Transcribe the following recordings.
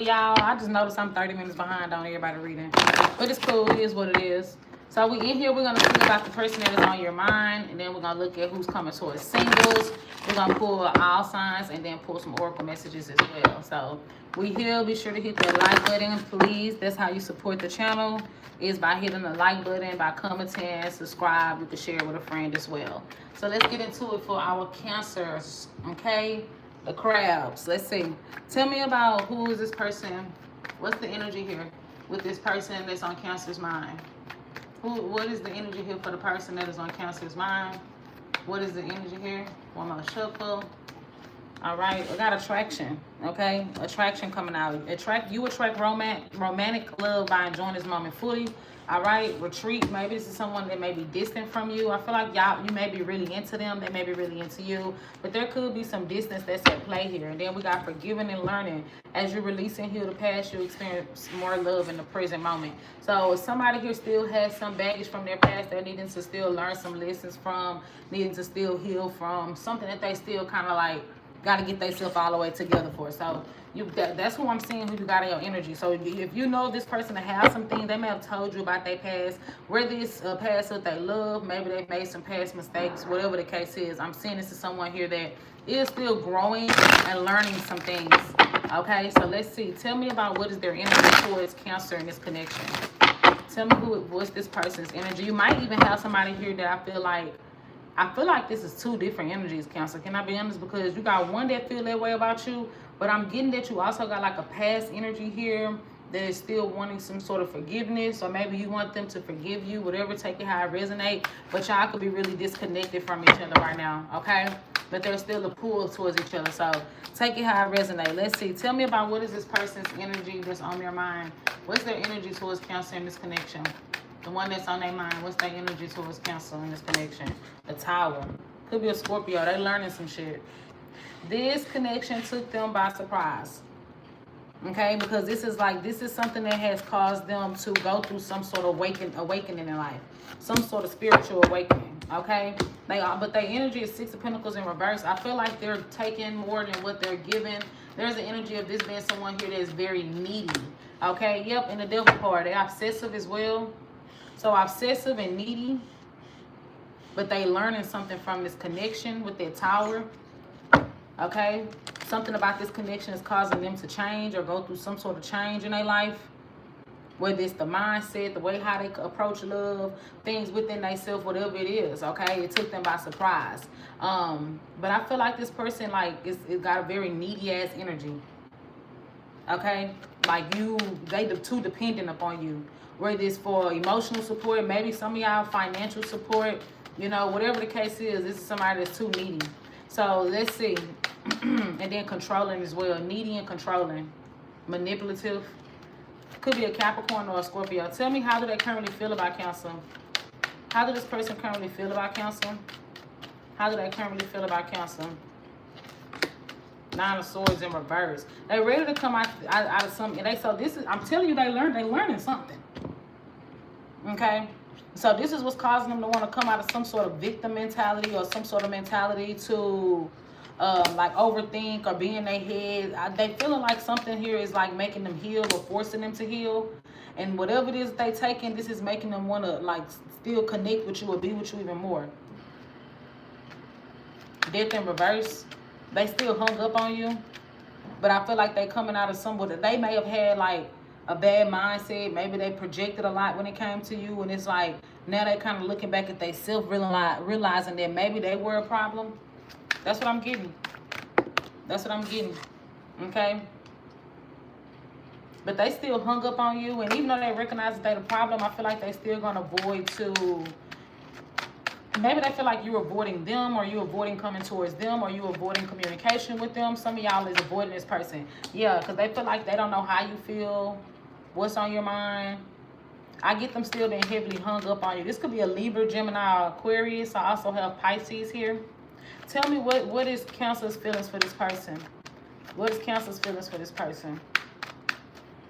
Y'all, I just noticed I'm 30 minutes behind on everybody reading. But it's cool. It is what it is. So we in here, we're going to see about the person that is on your mind. And then we're going to look at who's coming towards singles. We're going to pull all signs and then pull some oracle messages as well. So we here. Be sure to hit that like button, please. That's how you support the channel, is by hitting the like button, by commenting, subscribe. You can share with a friend as well. So let's get into it for our Cancers, okay? The crabs. Let's see. Tell me about who is this person. What's the energy here with this person that's on Cancer's mind? What is the energy here for the person that is on Cancer's mind? What is the energy here? One more shuffle. All right, we got attraction, okay? Attraction coming out. You attract romantic love by enjoying this moment fully. All right, retreat. Maybe this is someone that may be distant from you. I feel like you may be really into them. They may be really into you. But there could be some distance that's at play here. And then we got forgiving and learning. As you release and heal the past, you experience more love in the present moment. So if somebody here still has some baggage from their past, they're needing to still learn some lessons from, needing to still heal from, something that they still kind of like got to get themselves all the way together for. So that's who I'm seeing, who you got in your energy. So if you know this person to have some things, they may have told you about their past, whether it's a past that they love, maybe they made some past mistakes, whatever the case is. I'm seeing this is someone here that is still growing and learning some things. Okay, so let's see. Tell me about what is their energy towards Cancer in this connection. Tell me what's this person's energy. You might even have somebody here that I feel like this is two different energies, Cancer. Can I be honest? Because you got one that feel that way about you, but I'm getting that you also got like a past energy here that is still wanting some sort of forgiveness, or maybe you want them to forgive you, whatever, take it how it resonate. But y'all could be really disconnected from each other right now, okay? But there's still a pull towards each other, so take it how it resonate. Let's see. Tell me about what is this person's energy that's on your mind. What's their energy towards Cancer in this connection? The one that's on their mind, what's their energy towards Cancer in this connection? The Tower. Could be a Scorpio. They learning some shit. This connection took them by surprise. Okay? Because this is something that has caused them to go through some sort of awakening in life. Some sort of spiritual awakening. Okay? But their energy is Six of Pentacles in reverse. I feel like they're taking more than what they're giving. There's an energy of this being someone here that is very needy. Okay? Yep, and the Devil card. They're obsessive as well. So obsessive and needy, but they learning something from this connection with their Tower, okay? Something about this connection is causing them to change or go through some sort of change in their life, whether it's the mindset, the way how they approach love, things within themselves, whatever it is, okay? It took them by surprise. But I feel like this person, like, it got a very needy-ass energy, okay? Like they too dependent upon you. Whether it's for emotional support, maybe some of y'all financial support, you know, whatever the case is, this is somebody that's too needy. So let's see. And then controlling as well. Needy and controlling. Manipulative. Could be a Capricorn or a Scorpio. Tell me, how do they currently feel about Cancer? How does this person currently feel about Cancer? How do they currently feel about Cancer? Nine of Swords in reverse. They ready to come out of something. I'm telling you, they learning something. Okay, so this is what's causing them to want to come out of some sort of victim mentality or some sort of mentality to like overthink or be in their head. They feeling like something here is like making them heal or forcing them to heal, and whatever it is they taking, this is making them want to like still connect with you or be with you even more. Death in reverse. They still hung up on you, but I feel like they coming out of somewhere that they may have had like a bad mindset. Maybe they projected a lot when it came to you, and it's like now they kind of looking back at themselves, realizing that maybe they were a problem. That's what I'm getting. That's what I'm getting. Okay? But they still hung up on you, and even though they recognize that they're the problem, I feel like they still gonna avoid to. Maybe they feel like you're avoiding them, or you're avoiding coming towards them, or you're avoiding communication with them. Some of y'all is avoiding this person. Yeah, because they feel like they don't know how you feel, what's on your mind. I get them still being heavily hung up on you. This could be a Libra, Gemini, or Aquarius. I also have Pisces here. Tell me what is Cancer's feelings for this person? What is Cancer's feelings for this person?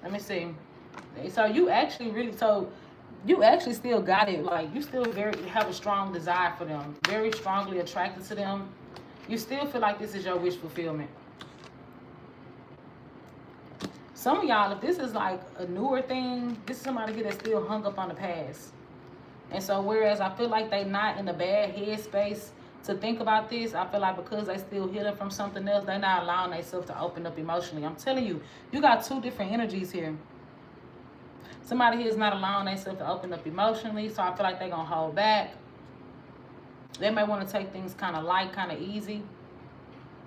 Let me see. So you actually still got it. Like, you still have a strong desire for them. Very strongly attracted to them. You still feel like this is your wish fulfillment. Some of y'all, if this is like a newer thing, this is somebody here that's still hung up on the past. And so whereas I feel like they not in a bad headspace to think about this, I feel like because they still healing from something else, they're not allowing themselves to open up emotionally. I'm telling you, you got two different energies here. Somebody here is not allowing themselves to open up emotionally, so I feel like they're going to hold back. They may want to take things kind of light, kind of easy,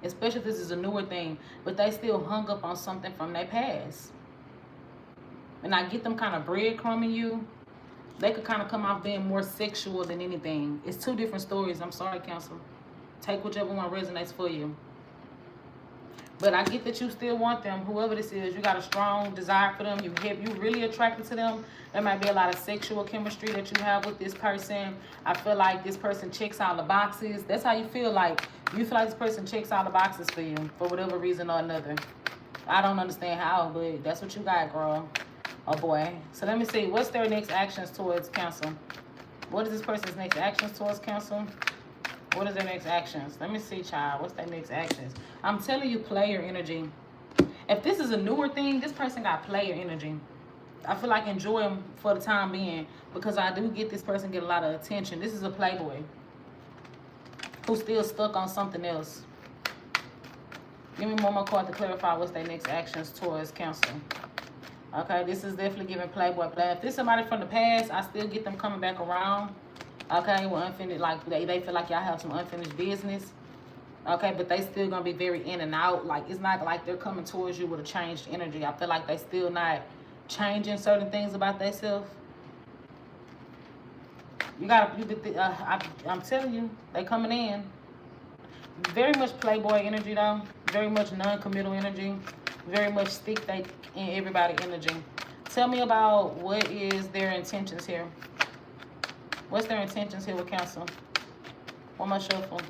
especially if this is a newer thing, but they still hung up on something from their past. And I get them kind of breadcrumbing you. They could kind of come off being more sexual than anything. It's two different stories. I'm sorry, Council. Take whichever one resonates for you. But I get that you still want them, whoever this is. You got a strong desire for them. You really attracted to them. There might be a lot of sexual chemistry that you have with this person. I feel like this person checks all the boxes. That's how you feel like. You feel like this person checks all the boxes for you for whatever reason or another. I don't understand how, but that's what you got, girl. Oh, boy. So let me see. What's their next actions towards Cancer? What is this person's next actions towards Cancer? What is their next actions? Let me see, child. What's their next actions? I'm telling you, player energy. If this is a newer thing, this person got player energy. I feel like enjoy them for the time being because I do get this person get a lot of attention. This is a playboy who's still stuck on something else. Give me one more card to clarify what's their next actions towards Cancer. Okay, this is definitely giving playboy play. If this is somebody from the past, I still get them coming back around. Okay, with unfinished, like they feel like y'all have some unfinished business. Okay, but they still gonna be very in and out. Like it's not like they're coming towards you with a changed energy. I feel like they still not changing certain things about themselves. I'm telling you, they coming in. Very much playboy energy though. Very much non-committal energy. Very much stick they in everybody energy. Tell me about what is their intentions here. What's their intentions here with Cancer? One more shuffle.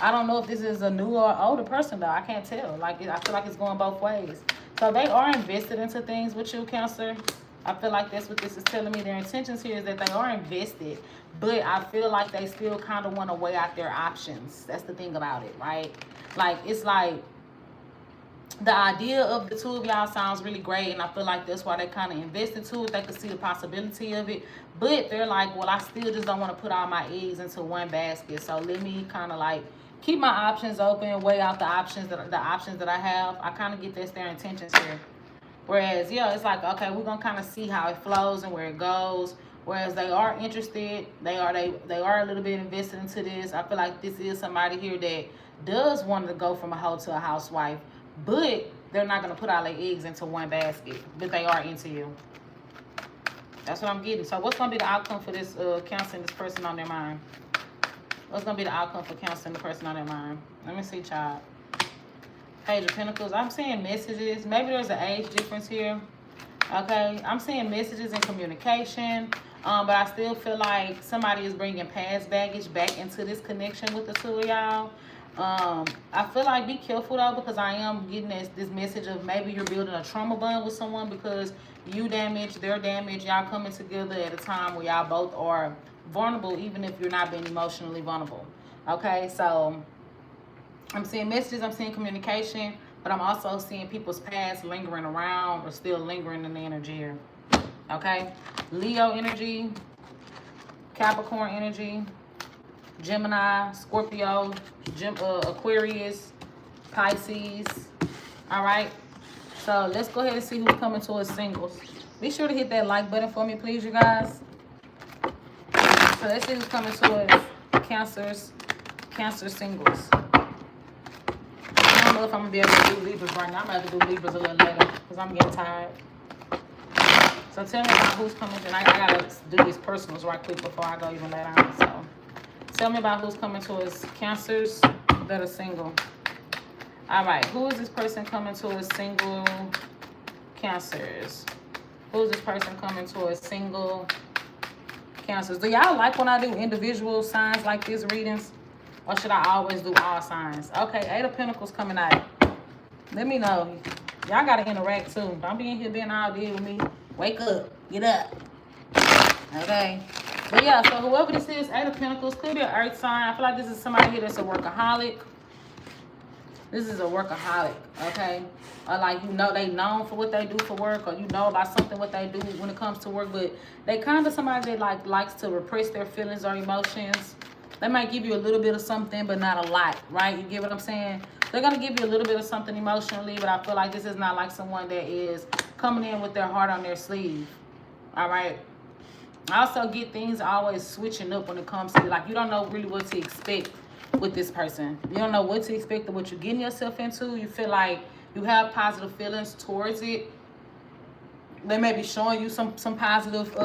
I don't know if this is a new or older person, though. I can't tell. Like, I feel like it's going both ways. So they are invested into things with you, Cancer. I feel like that's what this is telling me. Their intentions here is that they are invested, but I feel like they still kind of want to weigh out their options. That's the thing about it, right? Like, it's like the idea of the two of y'all sounds really great, and I feel like that's why they kind of invested to it. They could see the possibility of it, but they're like, well, I still just don't want to put all my eggs into one basket. So let me kind of like keep my options open, weigh out the options that I have. I kind of get that's their intentions here. Whereas, yeah, it's like, okay, we're gonna kind of see how it flows and where it goes. Whereas they are interested, they are a little bit invested into this. I feel like this is somebody here that does want to go from a hoe to a housewife, but they're not going to put all their eggs into one basket, but they are into you. That's what I'm getting. So what's going to be the outcome for this counseling this person on their mind? What's going to be the outcome for counseling the person on their mind? Let me see, child. Page of Pentacles. I'm seeing messages. Maybe there's an age difference here. Okay. I'm seeing messages and communication. But I still feel like somebody is bringing past baggage back into this connection with the two of y'all. I feel like be careful though, because I am getting this message of maybe you're building a trauma bond with someone because you damaged, they're damaged, y'all coming together at a time where y'all both are vulnerable, even if you're not being emotionally vulnerable. Okay, so I'm seeing messages, I'm seeing communication, but I'm also seeing people's past lingering around or still lingering in the energy here. Okay, Leo energy, Capricorn energy, Gemini, Scorpio, Aquarius, Pisces. All right. So let's go ahead and see who's coming towards singles. Be sure to hit that like button for me, please, you guys. So let's see who's coming towards Cancer singles. I don't know if I'm gonna be able to do Libras right now. I'm gonna have to do Libras a little later because I'm getting tired. So tell me about who's coming. And I gotta do these personals right quick before I go even later on. So. Tell me about who's coming towards Cancers that are single. All right. Who is this person coming towards single Cancers? Who is this person coming towards single Cancers? Do y'all like when I do individual signs like this readings? Or should I always do all signs? Okay. 8 of Pentacles coming out. Let me know. Y'all got to interact too. Don't be in here being all deal with me. Wake up. Get up. Okay. But yeah, so whoever this is, 8 of Pentacles, could be an earth sign. I feel like this is somebody here that's a workaholic. This is a workaholic, okay? Or like, you know, they known for what they do for work, or you know about something what they do when it comes to work, but they kind of somebody that like likes to repress their feelings or emotions. They might give you a little bit of something, but not a lot, right? You get what I'm saying? They're gonna give you a little bit of something emotionally, but I feel like this is not like someone that is coming in with their heart on their sleeve. All right. I also get things always switching up when it comes to, like, you don't know really what to expect with this person. You don't know what to expect or what you're getting yourself into. You feel like you have positive feelings towards it. They may be showing you some positive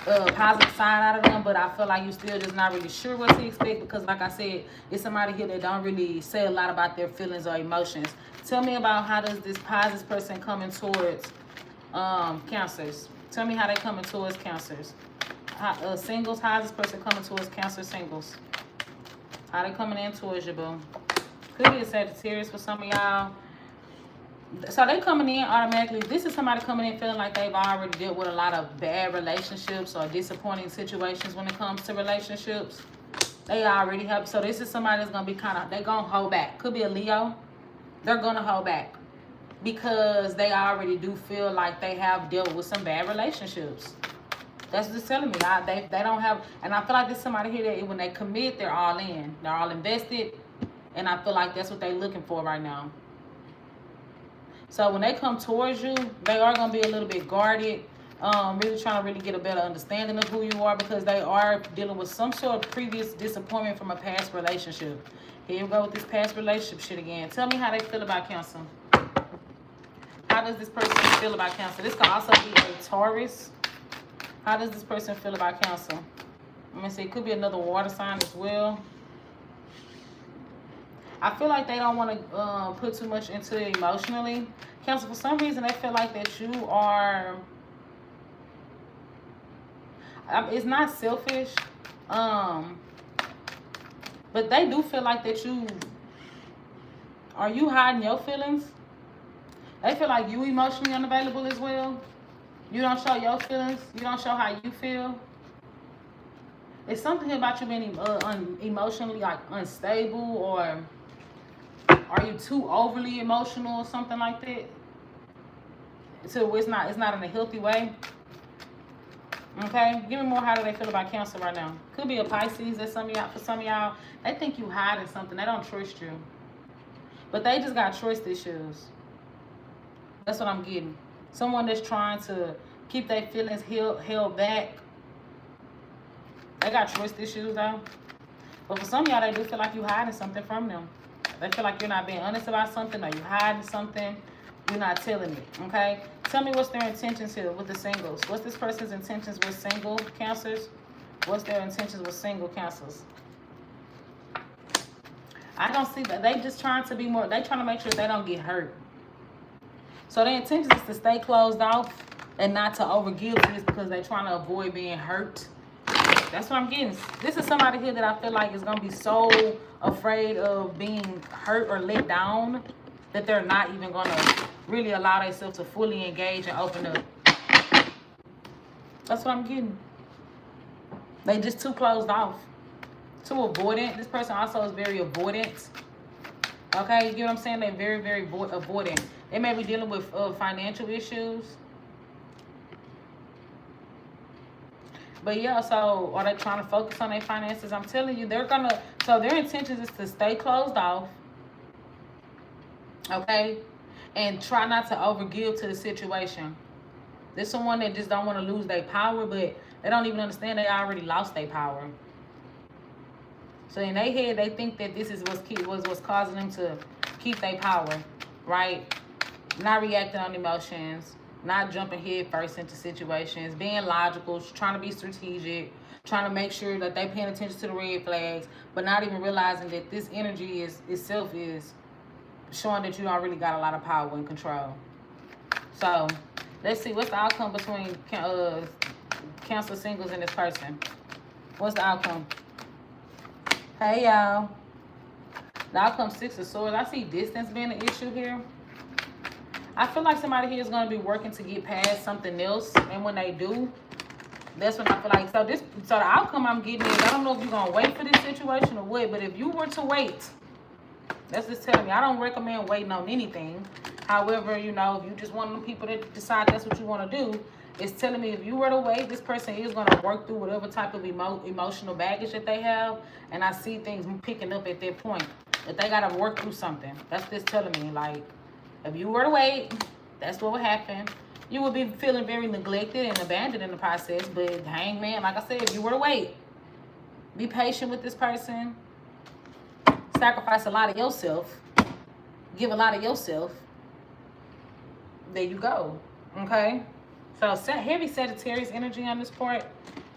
positive side out of them, but I feel like you still just not really sure what to expect, because like I said, it's somebody here that don't really say a lot about their feelings or emotions. Tell me about how does this positive person coming towards Cancers. Tell me how they coming towards Cancers. Singles, how is this person coming towards Cancer singles? How they coming in towards you, boo? Could be a Sagittarius for some of y'all. So they coming in automatically. This is somebody coming in feeling like they've already dealt with a lot of bad relationships or disappointing situations when it comes to relationships. They already have. So this is somebody that's going to be kind of, they're going to hold back. Could be a Leo. They're going to hold back because they already do feel like they have dealt with some bad relationships. That's just telling me. They don't have, and I feel like there's somebody here that when they commit, they're all in. They're all invested. And I feel like that's what they're looking for right now. So when they come towards you, they are going to be a little bit guarded. Really trying to really get a better understanding of who you are, because they are dealing with some sort of previous disappointment from a past relationship. Here we go with this past relationship shit again. Tell me how they feel about Cancer. How does this person feel about Cancer? This could also be a Taurus. How does this person feel about Cancer? Let me see. It could be another water sign as well. I feel like they don't want to put too much into it emotionally. Cancer, for some reason, they feel like that you are... it's not selfish. But they do feel like that you... Are you hiding your feelings? They feel like you emotionally unavailable as well. You don't show your feelings. You don't show how you feel. It's something about you being emotionally like unstable, or are you too overly emotional or something like that? So it's not in a healthy way. Okay, give me more. How do they feel about Cancer right now? Could be a Pisces. That for some of y'all, they think you hiding something. They don't trust you, but they just got trust issues. That's what I'm getting. Someone that's trying to keep their feelings held back. They got trust issues though. But for some of y'all, they do feel like you hiding something from them. They feel like you're not being honest about something, or you hiding something. You're not telling it, okay? Tell me what's their intentions here with the singles. What's this person's intentions with single Cancers? What's their intentions with single Cancers? I don't see that. They just trying to be more, they trying to make sure they don't get hurt. So their intention is to stay closed off and not to overgive to this, because they're trying to avoid being hurt. That's what I'm getting. This is somebody here that I feel like is going to be so afraid of being hurt or let down that they're not even going to really allow themselves to fully engage and open up. That's what I'm getting. They just too closed off. Too avoidant. This person also is very avoidant. Okay, you get what I'm saying? They're very, very avoidant. They may be dealing with financial issues. But yeah, so are they trying to focus on their finances? I'm telling you, they're going to... So their intentions is to stay closed off. Okay? And try not to overgive to the situation. There's someone that just don't want to lose their power, but they don't even understand they already lost their power. So in their head, they think that this is what's causing them to keep their power, right? Not reacting on emotions, not jumping head first into situations, being logical, trying to be strategic, trying to make sure that they're paying attention to the red flags, but not even realizing that this energy itself is showing that you don't really got a lot of power and control. So let's see, what's the outcome between Cancer singles and this person? What's the outcome? Hey, y'all. The outcome, 6 of Swords. I see distance being an issue here. I feel like somebody here is going to be working to get past something else. And when they do, that's when I feel like... So the outcome I'm getting is, I don't know if you're going to wait for this situation or what, but if you were to wait, That's just telling me. I don't recommend waiting on anything. However, you know, if you just want them people to decide that's what you want to do, it's telling me if you were to wait, this person is going to work through whatever type of emotional baggage that they have. And I see things picking up at that point. If they got to work through something, that's just telling me. Like, if you were to wait, that's what would happen. You would be feeling very neglected and abandoned in the process. But Hangman, like I said, if you were to wait, be patient with this person. Sacrifice a lot of yourself. Give a lot of yourself. There you go. Okay? So heavy Sagittarius energy on this part.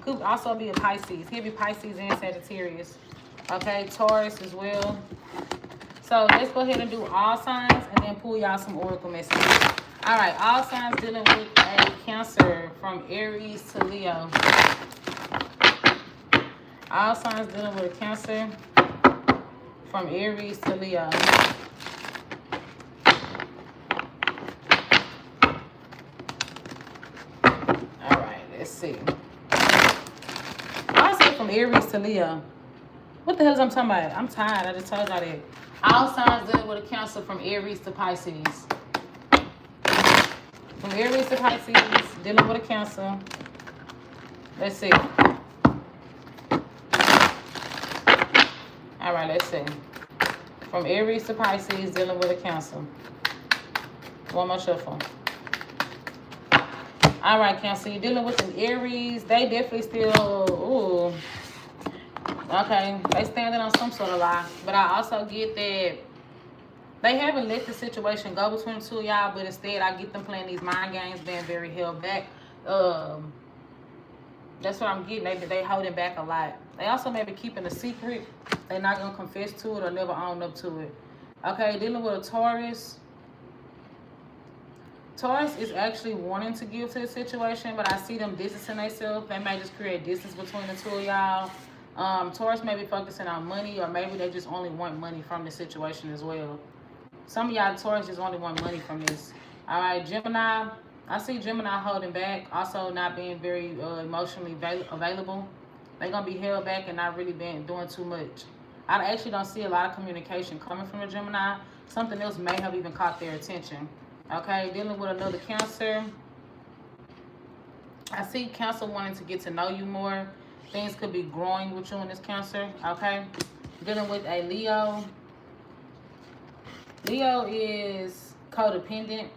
Could also be a Pisces. Heavy Pisces and Sagittarius. Okay? Taurus as well. So let's go ahead and do all signs and then pull y'all some oracle messages. All right. All signs dealing with a Cancer from Aries to Leo. All signs dealing with a Cancer from Aries to Leo. All right, let's see. I'll say from Aries to Leo. What the hell is I'm talking about? I'm tired. I just told y'all that. All signs dealing with a Cancer from Aries to Pisces. From Aries to Pisces, dealing with a Cancer. Let's see. All right, let's see. From Aries to Pisces, dealing with a Cancer. One more shuffle. All right, Cancer, you're dealing with an Aries. They definitely still, okay, they standing on some sort of lie. But I also get that they haven't let the situation go between the two of y'all, but instead I get them playing these mind games, being very held back. That's what I'm getting. They holding back a lot. They also may be keeping a secret. They're not going to confess to it or never own up to it. Okay, dealing with a Taurus. Taurus is actually wanting to give to the situation, but I see them distancing themselves. They may just create distance between the two of y'all. Taurus may be focusing on money, or maybe they just only want money from the situation as well. Some of y'all Taurus just only want money from this. All right, Gemini. I see Gemini holding back, also not being very emotionally available. They're going to be held back and not really doing too much. I actually don't see a lot of communication coming from a Gemini. Something else may have even caught their attention. Okay, dealing with another Cancer. I see Cancer wanting to get to know you more. Things could be growing with you in this Cancer. Okay, dealing with a Leo. Leo is codependent,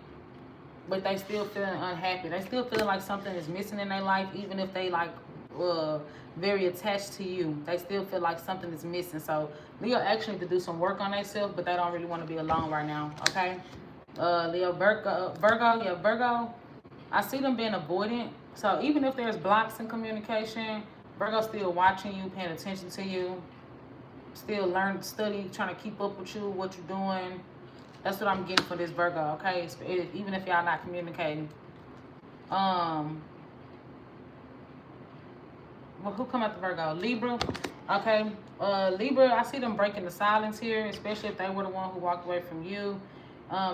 but they still feeling unhappy. They still feeling like something is missing in their life, even if they like very attached to you. They still feel like something is missing. So Leo actually need to do some work on themselves, but they don't really want to be alone right now. Okay, Leo, Virgo. I see them being avoidant. So even if there's blocks in communication, Virgo's still watching you, paying attention to you, still study, trying to keep up with you, what you're doing. That's what I'm getting for this Virgo, okay? Even if y'all not communicating. Well, who come after Virgo? Libra, okay? Libra, I see them breaking the silence here, especially if they were the one who walked away from you.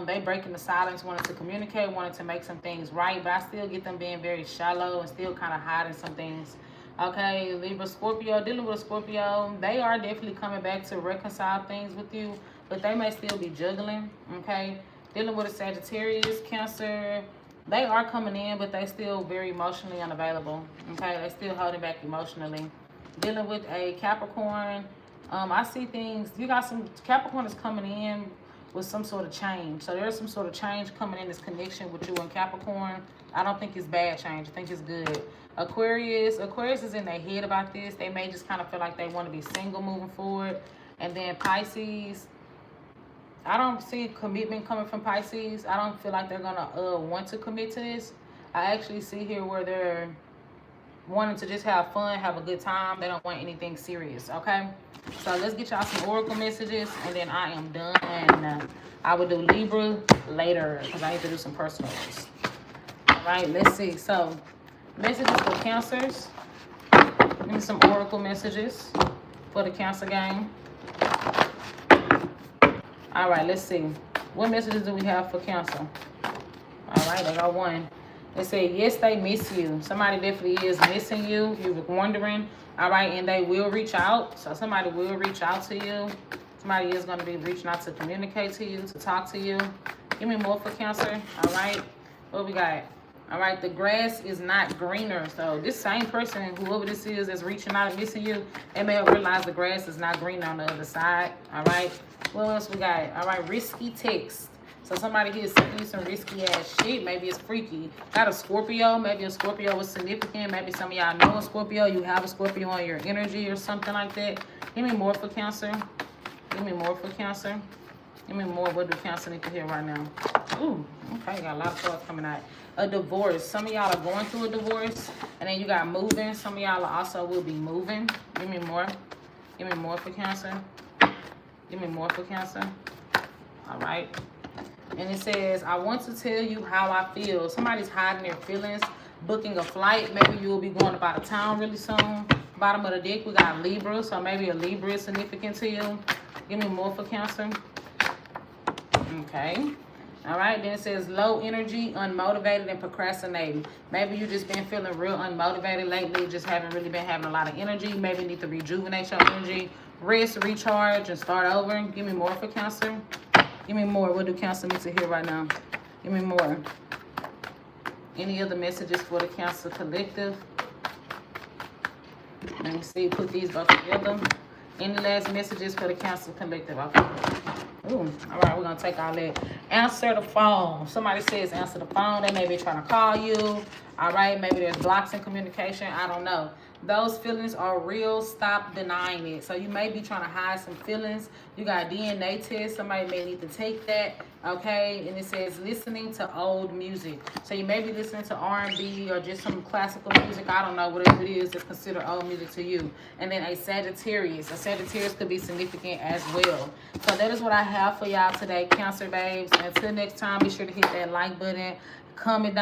They breaking the silence, wanted to communicate, wanted to make some things right, but I still get them being very shallow and still kind of hiding some things. Okay, Libra, Scorpio, dealing with a Scorpio, they are definitely coming back to reconcile things with you, but they may still be juggling. Okay, dealing with a Sagittarius, Cancer, they are coming in, but they still very emotionally unavailable. Okay, they still holding back emotionally. Dealing with a Capricorn, I see things, you got some, Capricorn is coming in with some sort of change. So there's some sort of change coming in this connection with you and Capricorn. I don't think it's bad change. I think it's good. Aquarius is in their head about this. They may just kind of feel like they want to be single moving forward. And then Pisces, I don't see commitment coming from Pisces. I don't feel like they're going to want to commit to this. I actually see here where they're wanting to just have fun, have a good time. They don't want anything serious, okay? So let's get y'all some oracle messages, and then I am done. And I will do Libra later because I need to do some personals. All right, let's see. So messages for Cancers. Give me some oracle messages for the Cancer game. All right, let's see. What messages do we have for Cancer? All right, I got one. They say, yes, they miss you. Somebody definitely is missing you. You were wondering. All right, and they will reach out. So somebody will reach out to you. Somebody is going to be reaching out to communicate to you, to talk to you. Give me more for Cancer. All right. What we got? All right. The grass is not greener. So this same person, whoever this is that's reaching out and missing you, they may have realized the grass is not greener on the other side. All right. What else we got? All right. Risky text. So somebody here is sending you some risky ass shit. Maybe it's freaky. Got a Scorpio. Maybe a Scorpio was significant. Maybe some of y'all know a Scorpio. You have a Scorpio on your energy or something like that. Give me more for Cancer. Give me more for Cancer. Give me more. What do Cancer need to hear right now? Ooh, okay. Got a lot of cards coming out. A divorce. Some of y'all are going through a divorce. And then you got moving. Some of y'all also will be moving. Give me more. Give me more for Cancer. Give me more for Cancer. All right. And it says, I want to tell you how I feel. Somebody's hiding their feelings, booking a flight. Maybe you will be going up out of town really soon. Bottom of the deck, we got Libra. So maybe a Libra is significant to you. Give me more for Cancer. Okay. All right. Then it says low energy, unmotivated, and procrastinating. Maybe you just been feeling real unmotivated lately. Just haven't really been having a lot of energy. Maybe need to rejuvenate your energy. Rest, recharge, and start over. Give me more for Cancer. Give me more. What do Cancer need to hear right now? Give me more. Any other messages for the Cancer collective? Let me see. Put these both together. Any last messages for the Cancer collective? Okay. Ooh. All right. We're going to take all that. Answer the phone. Somebody says answer the phone. They may be trying to call you. All right. Maybe there's blocks in communication. I don't know. Those feelings are real. Stop denying it. So you may be trying to hide some feelings. You got a DNA test. Somebody may need to take that. Okay. And it says listening to old music. So you may be listening to R&B or just some classical music. I don't know. Whatever it is that's considered old music to you. And then a Sagittarius. A Sagittarius could be significant as well. So that is what I have for y'all today, Cancer babes. Until next time, be sure to hit that like button. Comment down.